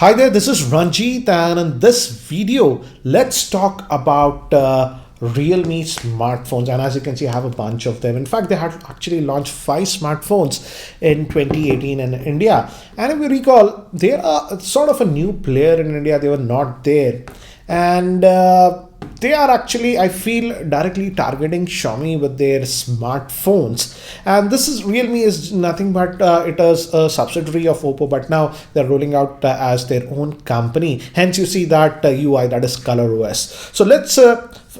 Hi there, this is Ranjit, and in this video, let's talk about Realme smartphones. And as you can see, I have a bunch of them. In fact, they had actually launched 5 smartphones in 2018 in India. And if you recall, they are sort of a new player in India. They were not there. And they are actually, I feel, directly targeting Xiaomi with their smartphones. And this is Realme is nothing but it is a subsidiary of Oppo, but now they're rolling out as their own company. Hence, you see that UI, that is ColorOS. So let's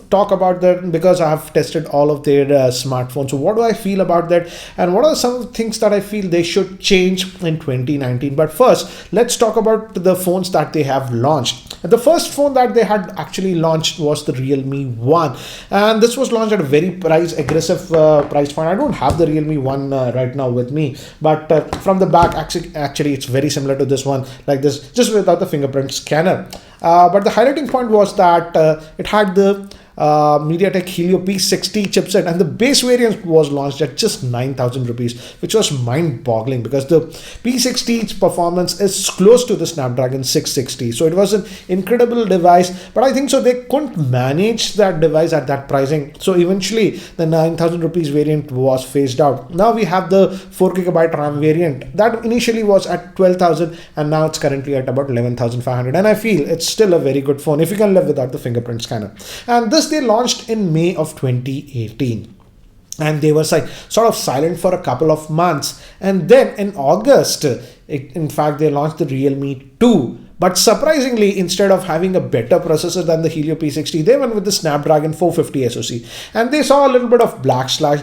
talk about that because I have tested all of their smartphones. So what do I feel about that, and what are some things that I feel they should change in 2019? But first, let's talk about the phones that they have launched. The first phone that they had actually launched was the Realme 1, and this was launched at a very price aggressive price point. I don't have the Realme 1 right now with me, but from the back, actually it's very similar to this one, like this, just without the fingerprint scanner. But the highlighting point was that it had the MediaTek Helio P60 chipset, and the base variant was launched at just 9,000 rupees, which was mind-boggling because the P60's performance is close to the Snapdragon 660. So it was an incredible device, but I think so they couldn't manage that device at that pricing. So eventually the 9,000 rupees variant was phased out. Now we have the 4GB RAM variant that initially was at 12,000, and now it's currently at about 11,500. And I feel it's still a very good phone if you can live without the fingerprint scanner. And this they launched in May of 2018, and they were sort of silent for a couple of months, and then in August, in fact, they launched the Realme 2. But surprisingly, instead of having a better processor than the Helio P60, they went with the Snapdragon 450 SoC, and they saw a little bit of backslash.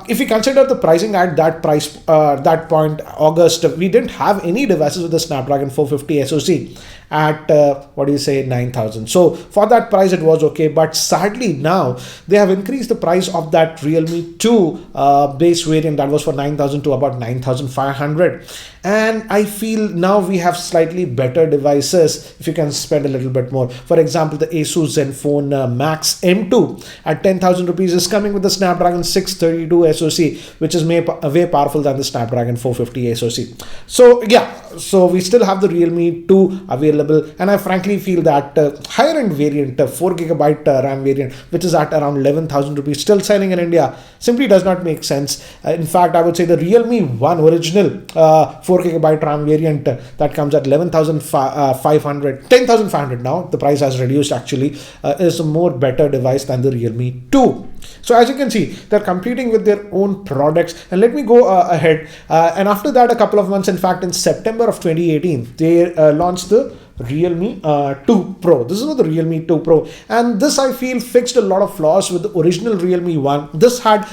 If you consider the pricing at that price, that point, August, we didn't have any devices with the Snapdragon 450 SoC at 9,000. So for that price, it was okay. But sadly, now they have increased the price of that Realme 2 base variant that was for 9,000 to about 9,500. And I feel now we have slightly better devices if you can spend a little bit more. For example, the Asus Zenfone Max M2 at 10,000 rupees is coming with the Snapdragon 632 SoC, which is way powerful than the Snapdragon 450 SoC. So yeah, so we still have the Realme 2 available, and I frankly feel that higher end variant, 4GB RAM variant, which is at around 11,000 rupees, still selling in India, simply does not make sense. In fact, I would say the Realme 1 original 4GB RAM variant that comes at 11,500, 10,500 now, the price has reduced actually, is a more better device than the Realme 2. So as you can see, they're competing with their own products. And let me go ahead. And after that, a couple of months, in fact, in September of 2018, they launched the Realme 2 Pro. This is the Realme 2 Pro. And this, I feel, fixed a lot of flaws with the original Realme 1. This had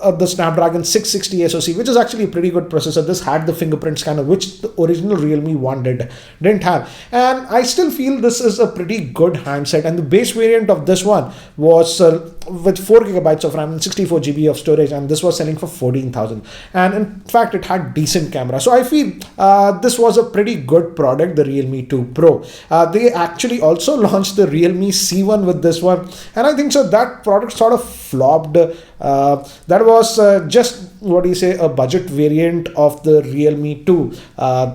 the Snapdragon 660 SoC, which is actually a pretty good processor. This had the fingerprint scanner, which the original Realme 1 didn't have. And I still feel this is a pretty good handset. And the base variant of this one was with 4GB of RAM and 64GB of storage, and this was selling for 14,000. And in fact, it had decent camera. So I feel this was a pretty good product, the Realme 2 Pro. They actually also launched the Realme C1 with this one, and I think so that product sort of flopped. That was just a budget variant of the Realme 2.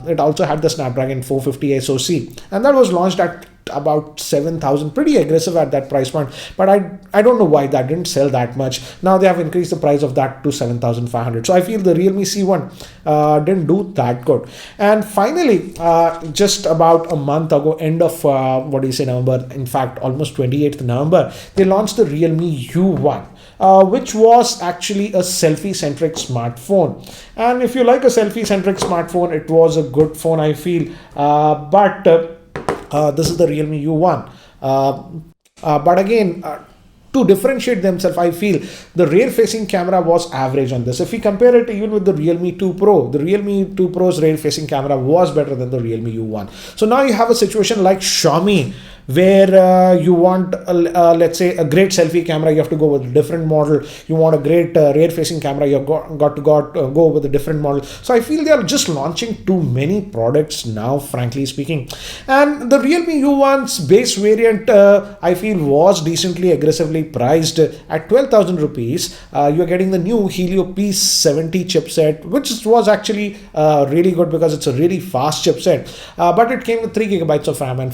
It also had the Snapdragon 450 SoC, and that was launched at about 7,000, pretty aggressive at that price point. But I don't know why that didn't sell that much. Now they have increased the price of that to 7,500. So I feel the Realme C1 didn't do that good. And finally, just about a month ago, end of November, in fact almost 28th November, they launched the Realme U1. Which was actually a selfie-centric smartphone. And if you like a selfie-centric smartphone, it was a good phone, I feel. But this is the Realme U1. But again, to differentiate themselves, I feel the rear-facing camera was average on this. If we compare it even with the Realme 2 Pro, the Realme 2 Pro's rear-facing camera was better than the Realme U1. So now you have a situation like Xiaomi, where you want, let's say, a great selfie camera, you have to go with a different model. You want a great rear facing camera, you've got to go with a different model. So I feel they are just launching too many products now, frankly speaking. And the Realme U1's base variant, I feel, was decently aggressively priced at 12,000 rupees. You're getting the new Helio P70 chipset, which was actually really good because it's a really fast chipset. But it came with 3 gigabytes of RAM and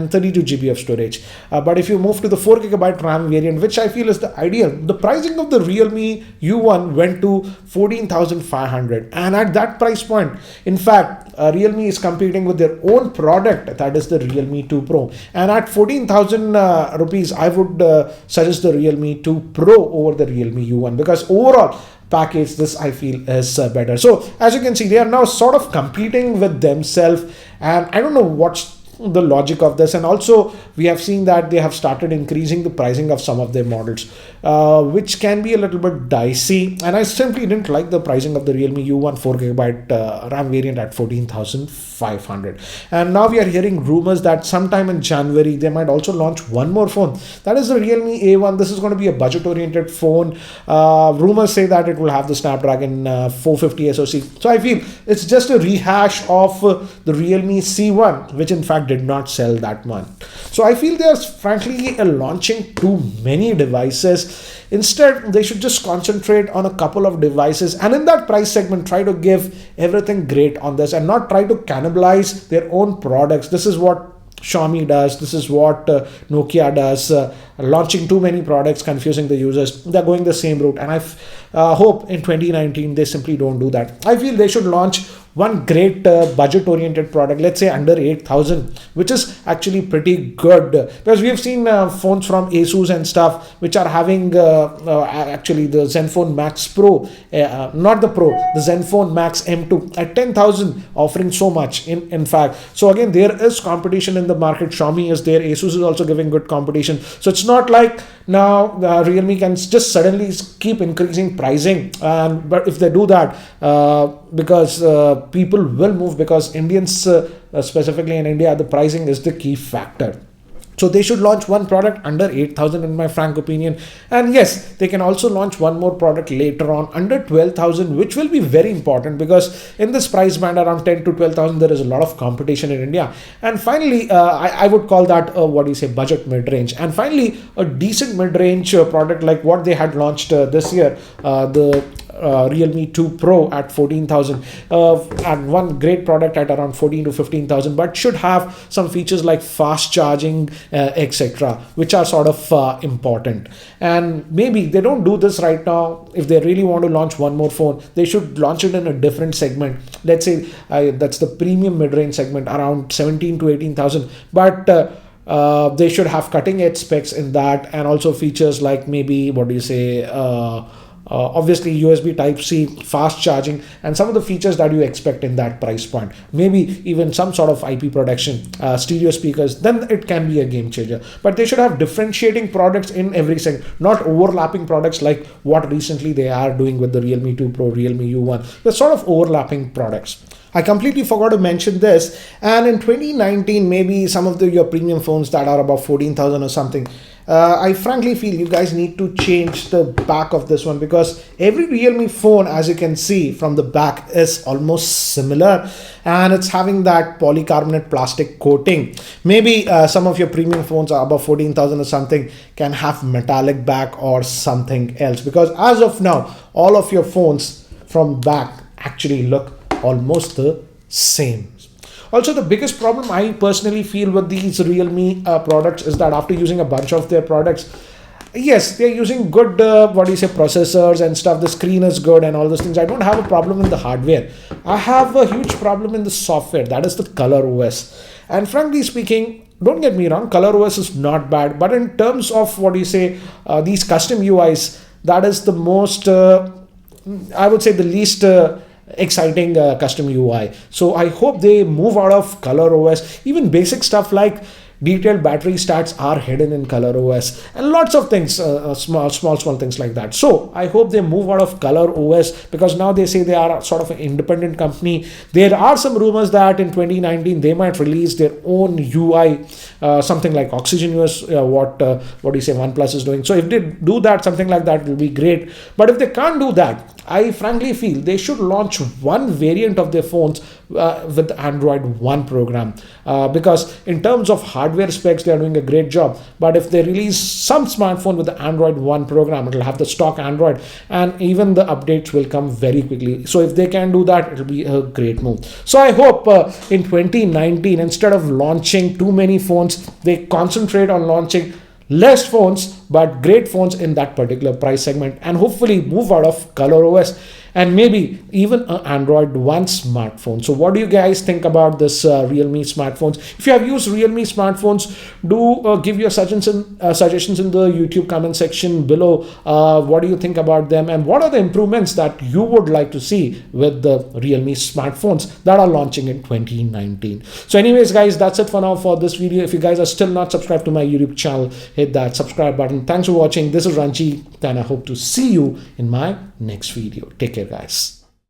32 GB of storage. But if you move to the 4 gigabyte RAM variant, which I feel is the ideal, the pricing of the Realme U1 went to 14,500. And at that price point, in fact, Realme is competing with their own product, that is the Realme 2 Pro. And at 14,000 rupees, I would suggest the Realme 2 Pro over the Realme U1, because overall package, this I feel is better. So as you can see, they are now sort of competing with themselves, and I don't know what's the logic of this. And also we have seen that they have started increasing the pricing of some of their models, which can be a little bit dicey, and I simply didn't like the pricing of the Realme U1 4 gigabyte RAM variant at 14,500. And now we are hearing rumors that sometime in January they might also launch one more phone, that is the Realme A1. This is going to be a budget oriented phone. Rumors say that it will have the Snapdragon 450 SoC. So I feel it's just a rehash of the Realme C1, which in fact did not sell that much. So I feel they are frankly launching too many devices. Instead, they should just concentrate on a couple of devices, and in that price segment try to give everything great on this and not try to cannibalize their own products. This is what Xiaomi does. This is what Nokia does. Launching too many products, confusing the users. They're going the same route, and I hope in 2019 they simply don't do that. I feel they should launch one great budget oriented product, let's say under 8,000, which is actually pretty good, because we have seen phones from Asus and stuff which are having actually the Zenfone Max Pro, not the Pro, the Zenfone Max M2 at 10,000, offering so much in fact. So again, there is competition in the market. Xiaomi is there, Asus is also giving good competition. So it's not like now Realme can just suddenly keep increasing pricing, but if they do that, because people will move, because Indians, specifically in India, the pricing is the key factor. So they should launch one product under 8,000 in my frank opinion. And yes, they can also launch one more product later on under 12,000, which will be very important, because in this price band around 10 to 12,000, there is a lot of competition in India. And finally, I would call that budget mid-range. And finally, a decent mid-range product like what they had launched this year, the Realme 2 Pro at 14,000, and one great product at around 14 to 15,000, but should have some features like fast charging, etc., which are sort of important. And maybe they don't do this right now. If they really want to launch one more phone, they should launch it in a different segment. Let's say that's the premium mid-range segment, around 17 to 18,000, but they should have cutting edge specs in that, and also features like maybe obviously USB Type-C, fast charging, and some of the features that you expect in that price point. Maybe even some sort of IP protection, stereo speakers, then it can be a game changer. But they should have differentiating products in every segment, not overlapping products like what recently they are doing with the Realme 2 Pro, Realme U1. They're sort of overlapping products. I completely forgot to mention this, and in 2019, maybe some of your premium phones that are about 14,000 or something, I frankly feel you guys need to change the back of this one, because every Realme phone, as you can see from the back, is almost similar, and it's having that polycarbonate plastic coating. Maybe some of your premium phones are above 14,000 or something can have metallic back or something else, because as of now, all of your phones from back actually look almost the same. Also, the biggest problem I personally feel with these Realme products is that after using a bunch of their products, yes, they're using good processors and stuff. The screen is good and all those things. I don't have a problem in the hardware. I have a huge problem in the software, that is the Color OS. And frankly speaking, don't get me wrong, Color OS is not bad, but in terms of these custom UIs, that is the most I would say the least exciting custom UI. So I hope they move out of Color OS. Even basic stuff like Detailed battery stats are hidden in Color OS, and lots of things, small things like that. So I hope they move out of Color OS, because now they say they are sort of an independent company. There are some rumors that in 2019 they might release their own UI, something like Oxygen OS, what do you say OnePlus is doing. So if they do that, something like that will be great. But if they can't do that, I frankly feel they should launch one variant of their phones with Android One program, because in terms of hardware specs, they are doing a great job. But if they release some smartphone with the Android One program, it will have the stock Android, and even the updates will come very quickly. So if they can do that, it will be a great move. So I hope in 2019, instead of launching too many phones, they concentrate on launching less phones but great phones in that particular price segment, and hopefully move out of Color OS and maybe even an Android One smartphone. So what do you guys think about this Realme smartphones? If you have used Realme smartphones, do give your suggestions in the YouTube comment section below. What do you think about them, and what are the improvements that you would like to see with the Realme smartphones that are launching in 2019? So anyways guys, that's it for now for this video. If you guys are still not subscribed to my YouTube channel, hit that subscribe button. Thanks for watching. This is Ranjit, and I hope to see you in my next video. Take care guys.